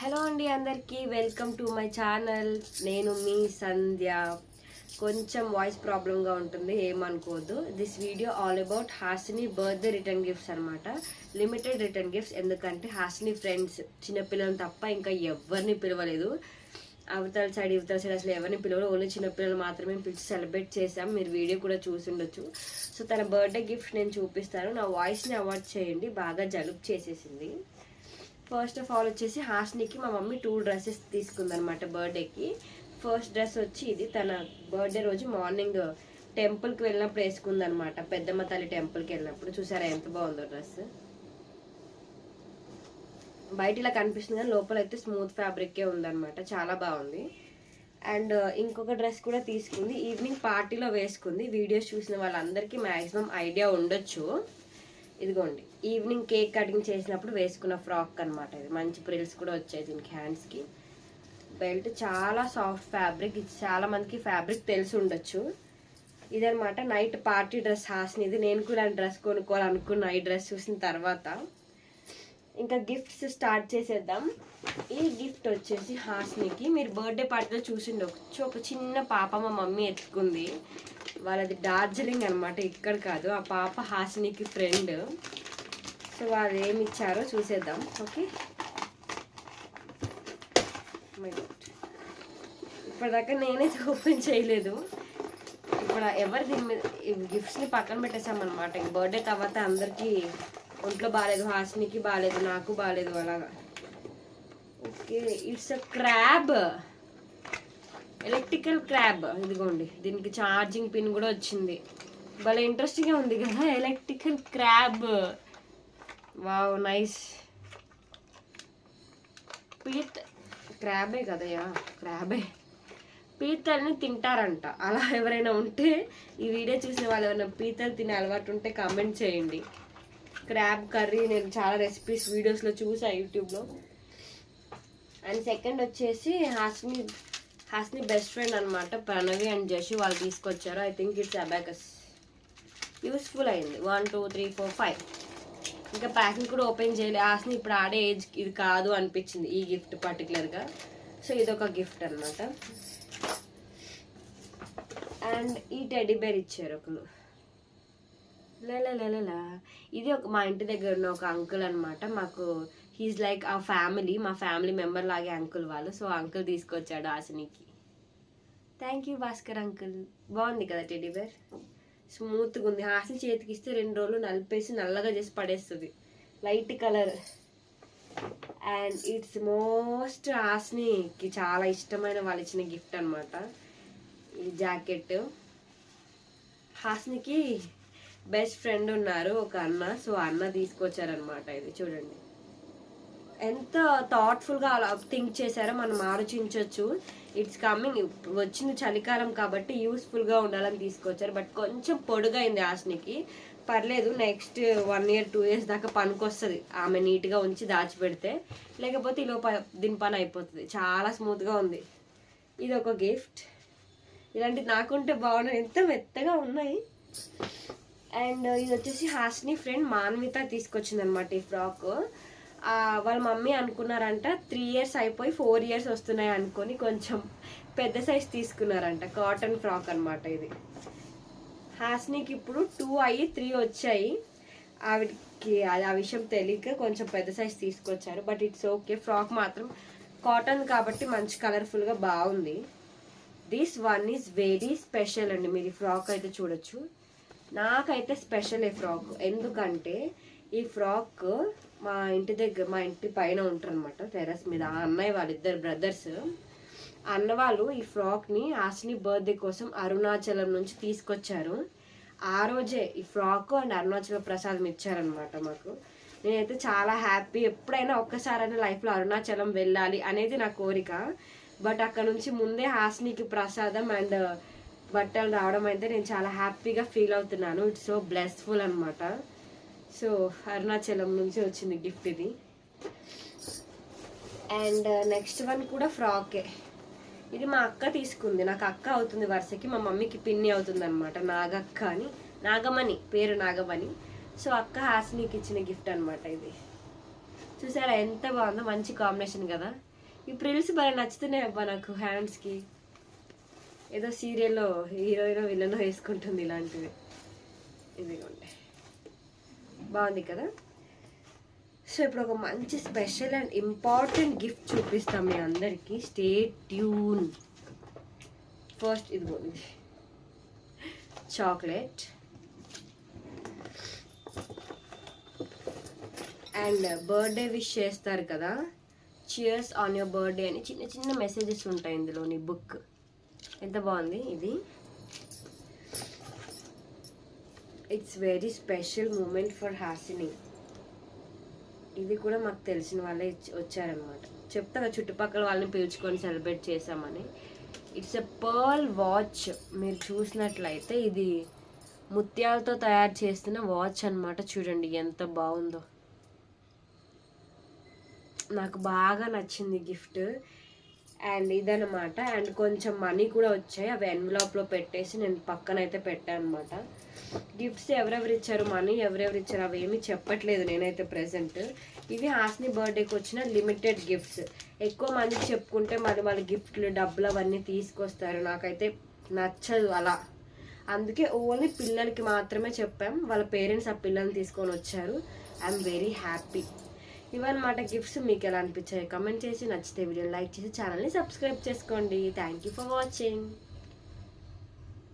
Hello అండి అందరికీ welcome to my channel. నేను మీ సంధ్య. కొంచెం వాయిస్ ప్రాబ్లంగా ఉంటుంది, ఏమనుకోవద్దు. This video all about Hasini birthday return gifts అనమాట. Limited return gifts. ఎందుకంటే హాసిని ఫ్రెండ్స్ చిన్నపిల్లలు తప్ప ఇంకా ఎవరిని పిలవలేదు. అవతల సైడ్ ఇవతల సైడ్ అసలు ఎవరిని పిలవలేదు. ఓన్లీ చిన్నపిల్లలు మాత్రమే పిలిచి సెలబ్రేట్ చేసాం. మీరు వీడియో కూడా చూసి ఉండొచ్చు. సో తన బర్త్డే గిఫ్ట్ నేను చూపిస్తాను. నా వాయిస్ని అవాయిడ్ చేయండి, బాగా జలుబు చేసేసింది. ఫస్ట్ ఆఫ్ ఆల్ వచ్చేసి హాసినికి మా మమ్మీ 2 డ్రెస్సెస్ తీసుకుందనమాట బర్త్డేకి. ఫస్ట్ డ్రెస్ వచ్చి ఇది తన బర్త్డే రోజు మార్నింగ్ టెంపుల్కి వెళ్ళినప్పుడు వేసుకుందనమాట. పెద్దమ్మ తల్లి టెంపుల్కి వెళ్ళినప్పుడు. చూసారా ఎంత బాగుందో డ్రెస్. బయట ఇలా కనిపిస్తుంది కానీ లోపల అయితే స్మూత్ ఫ్యాబ్రికే ఉందనమాట, చాలా బాగుంది. అండ్ ఇంకొక డ్రెస్ కూడా తీసుకుంది, ఈవినింగ్ పార్టీలో వేసుకుంది. వీడియోస్ చూసిన వాళ్ళందరికీ మ్యాక్సిమం ఐడియా ఉండొచ్చు. ఇదిగోండి, ఈవినింగ్ కేక్ కటింగ్ చేసినప్పుడు వేసుకున్న ఫ్రాక్ అనమాట. ఇది మంచి ప్రిల్స్ కూడా వచ్చాయి దీనికి, హ్యాండ్స్కి. బెల్ట్ చాలా సాఫ్ట్ ఫ్యాబ్రిక్. ఇది చాలా మందికి ఫ్యాబ్రిక్ తెలిసి ఉండొచ్చు. ఇదనమాట నైట్ పార్టీ డ్రెస్ హాసిని. ఇది నేను కూడా డ్రెస్ కొనుక్కోవాలనుకున్నా ఈ డ్రెస్ చూసిన తర్వాత. ఇంకా గిఫ్ట్స్ స్టార్ట్ చేసేద్దాం. ఈ గిఫ్ట్ వచ్చేసి హాసినికి మీరు బర్త్డే పార్టీలో చూసిండొచ్చు. ఒక చిన్న పాప మా మమ్మీ ఎత్తుకుంది. వాళ్ళది డార్జిలింగ్ అనమాట, ఇక్కడ కాదు. ఆ పాప హాసినికి ఫ్రెండ్. సో వాళ్ళు ఏమి ఇచ్చారో చూసేద్దాం. ఓకే, ఇప్పటిదాకా నేనైతే ఓపెన్ చేయలేదు. ఇప్పుడు ఎవరు దీని మీద గిఫ్ట్స్ని పక్కన పెట్టేసామన్నమాట. ఇంక బర్త్డే తర్వాత అందరికీ ఒంట్లో బాగాలేదు, హాసినికి బాగాలేదు, నాకు బాగాలేదు, అలాగా. Okay, it's a crab, electrical crab. ఇదిగోండి, దీనికి ఛార్జింగ్ పిన్ కూడా వచ్చింది. భలే ఇంట్రెస్టింగ్గా ఉంది కదా, ఎలక్ట్రికల్ క్రాబ్. Wow, nice. క్రాబే కదయా, క్రాబే. పీతల్ని తింటారంట. అలా ఎవరైనా ఉంటే, ఈ వీడియో చూసిన వాళ్ళు ఎవరైనా పీతలు తినే అలవాటు ఉంటే కామెంట్ చేయండి. క్రాబ్ కర్రీ నేను చాలా రెసిపీస్ వీడియోస్లో చూసా యూట్యూబ్లో. అండ్ సెకండ్ వచ్చేసి హాసిని బెస్ట్ ఫ్రెండ్ అనమాట, ప్రణవి అండ్ జషి. వాళ్ళు తీసుకొచ్చారు. I think it's abacus. Useful అయింది. 1 2 3 4 5. ఇంకా ప్యాకింగ్ కూడా ఓపెన్ చేయలేదు. హాసిని ఇప్పుడు ఆడే ఏజ్ ఇది కాదు అనిపించింది ఈ గిఫ్ట్ పర్టికులర్గా. సో ఇదొక గిఫ్ట్ అనమాట. అండ్ ఈ టెడ్డీ బేర్ ఇచ్చారు ఒకరు. లలా ఇది మా ఇంటి దగ్గర ఉన్న ఒక అంకుల్ అనమాట. మాకు హీజ్ లైక్ ఆ ఫ్యామిలీ, మా ఫ్యామిలీ మెంబర్ లాగే అంకుల్ వాళ్ళు. సో అంకుల్ తీసుకొచ్చాడు హాసినికి. Thank you Bhaskar uncle. బాగుంది కదా టెడ్డీ బేర్, స్మూత్గా ఉంది. హాసిని చేతికి ఇస్తే 2 రోజులు నలిపేసి నల్లగా చేసి పడేస్తుంది, light colour. And it's most హాసినికి చాలా ఇష్టమైన వాళ్ళు ఇచ్చిన గిఫ్ట్ అనమాట ఈ జాకెట్. హాసినికి బెస్ట్ ఫ్రెండ్ ఉన్నారు ఒక అన్న. సో అన్న తీసుకొచ్చారనమాట. ఇది చూడండి ఎంత థాట్ఫుల్గా అలా థింక్ చేశారో మనం ఆలోచించవచ్చు. ఇట్స్ కమింగ్, వచ్చింది చలికాలం కాబట్టి యూస్ఫుల్గా ఉండాలని తీసుకొచ్చారు. బట్ కొంచెం పొడుగైంది హాసినికి. పర్లేదు, నెక్స్ట్ 1 year 2 years దాకా పనికొస్తుంది ఆమె నీట్గా ఉంచి దాచిపెడితే. లేకపోతే దీని పని అయిపోతుంది. చాలా స్మూత్గా ఉంది. ఇది ఒక గిఫ్ట్. ఇలాంటి నాకుంటే బాగున్నాయి, ఎంత మెత్తగా ఉన్నాయి. అండ్ ఇది వచ్చేసి హాసిని ఫ్రెండ్ మాన్విత తీసుకొచ్చింది అనమాట ఈ ఫ్రాక్. వాళ్ళ మమ్మీ అనుకున్నారంట 3 years అయిపోయి 4 years వస్తున్నాయి అనుకొని కొంచెం పెద్ద సైజ్ తీసుకున్నారంట. కాటన్ ఫ్రాక్ అనమాట ఇది. హాసినికి ఇప్పుడు 2 అయ్యి 3 వచ్చాయి. ఆవిడకి ఆ విషయం తెలియక కొంచెం పెద్ద సైజ్ తీసుకొచ్చారు. But it's okay. ఫ్రాక్ మాత్రం కాటన్ కాబట్టి మంచి కలర్ఫుల్గా బాగుంది. This one is very special అండి. మీరు ఈ ఫ్రాక్ అయితే చూడొచ్చు. నాకైతే స్పెషల్ ఈ ఫ్రాక్. ఎందుకంటే ఈ ఫ్రాక్ మా ఇంటి పైన ఉంటారు అనమాట, టెర్రస్ మీద. ఆ అన్నయ్య వాళ్ళిద్దరు బ్రదర్స్. అన్న వాళ్ళు ఈ ఫ్రాక్ని హాసిని బర్త్డే కోసం అరుణాచలం నుంచి తీసుకొచ్చారు. ఆ రోజే ఈ ఫ్రాక్ అండ్ అరుణాచల ప్రసాదం ఇచ్చారనమాట మాకు. నేనైతే చాలా హ్యాపీ. ఎప్పుడైనా ఒక్కసారైనా లైఫ్లో అరుణాచలం వెళ్ళాలి అనేది నా కోరిక. బట్ అక్కడ నుంచి ముందే హాసినికి ప్రసాదం అండ్ బట్టలు రావడం అయితే నేను చాలా హ్యాపీగా ఫీల్ అవుతున్నాను. ఇట్స్ సో బ్లెస్ఫుల్ అనమాట. సో అరుణాచలం నుంచి వచ్చింది గిఫ్ట్ ఇది. అండ్ నెక్స్ట్ వన్ కూడా ఫ్రాకే. ఇది మా అక్క తీసుకుంది. నాకు అక్క అవుతుంది వరుసకి, మా మమ్మీకి పిన్ని అవుతుంది అనమాట. నాగక్క అని, నాగమణి పేరు, నాగమణి. సో అక్క హాసినికి ఇచ్చిన గిఫ్ట్ అనమాట ఇది. చూసారా ఎంత బాగుందో, మంచి కాంబినేషన్ కదా. ఈ ప్రిల్స్ బాగా నచ్చుతున్నాయి అబ్బా నాకు హ్యాండ్స్కి. ఏదో సీరియల్లో హీరోయిన్ విలన్ వేసుకుంటుంది ఇలాంటివి. ఇదిగోండి, బాగుంది కదా. సో ఇప్పుడు ఒక మంచి స్పెషల్ అండ్ ఇంపార్టెంట్ గిఫ్ట్ చూపిస్తాం మీ అందరికీ. Stay tune. ఫస్ట్ ఇదిగోండి చాక్లెట్ అండ్ బర్త్డే విష్ చేస్తారు కదా, చియర్స్ ఆన్ యువర్ బర్త్డే అని చిన్న చిన్న మెసేజెస్ ఉంటాయి ఇందులోని. బుక్ ఎంత బాగుంది ఇది. It's very special moment for Hasini. ఇది కూడా మాకు తెలిసిన వాళ్ళే వచ్చారనమాట. చెప్తా చుట్టుపక్కల వాళ్ళని పిలుచుకొని సెలబ్రేట్ చేసామని. It's a pearl watch. మీరు చూసినట్లయితే ఇది ముత్యాలతో తయారు చేస్తున్న వాచ్ అనమాట. చూడండి ఎంత బాగుందో, నాకు బాగా నచ్చింది గిఫ్ట్. అండ్ ఇదనమాట. అండ్ కొంచెం మనీ కూడా వచ్చాయి, అవి ఎన్వలాప్లో పెట్టేసి నేను పక్కనైతే పెట్టాను అనమాట. గిఫ్ట్స్ ఎవరెవరు ఇచ్చారు, మనీ ఎవరెవరు ఇచ్చారు అవి ఏమీ చెప్పట్లేదు నేనైతే ప్రెసెంట్. ఇవి హాస్ని బర్త్డేకి వచ్చిన లిమిటెడ్ గిఫ్ట్స్. ఎక్కువ మందికి చెప్పుకుంటే మరి వాళ్ళ గిఫ్ట్లు డబ్బులు అవన్నీ తీసుకొస్తారు, నాకైతే నచ్చదు అలా. అందుకే ఓన్లీ పిల్లలకి మాత్రమే చెప్పాం. వాళ్ళ పేరెంట్స్ ఆ పిల్లల్ని తీసుకొని వచ్చారు. I'm very happy. ఇవన్నమాట గిఫ్ట్స్. మీకు ఎలా అనిపించాయి కమెంట్ చేసి, నచ్చితే వీడియో లైక్ చేసి ఛానల్ని సబ్స్క్రైబ్ చేసుకోండి. Thank you for watching.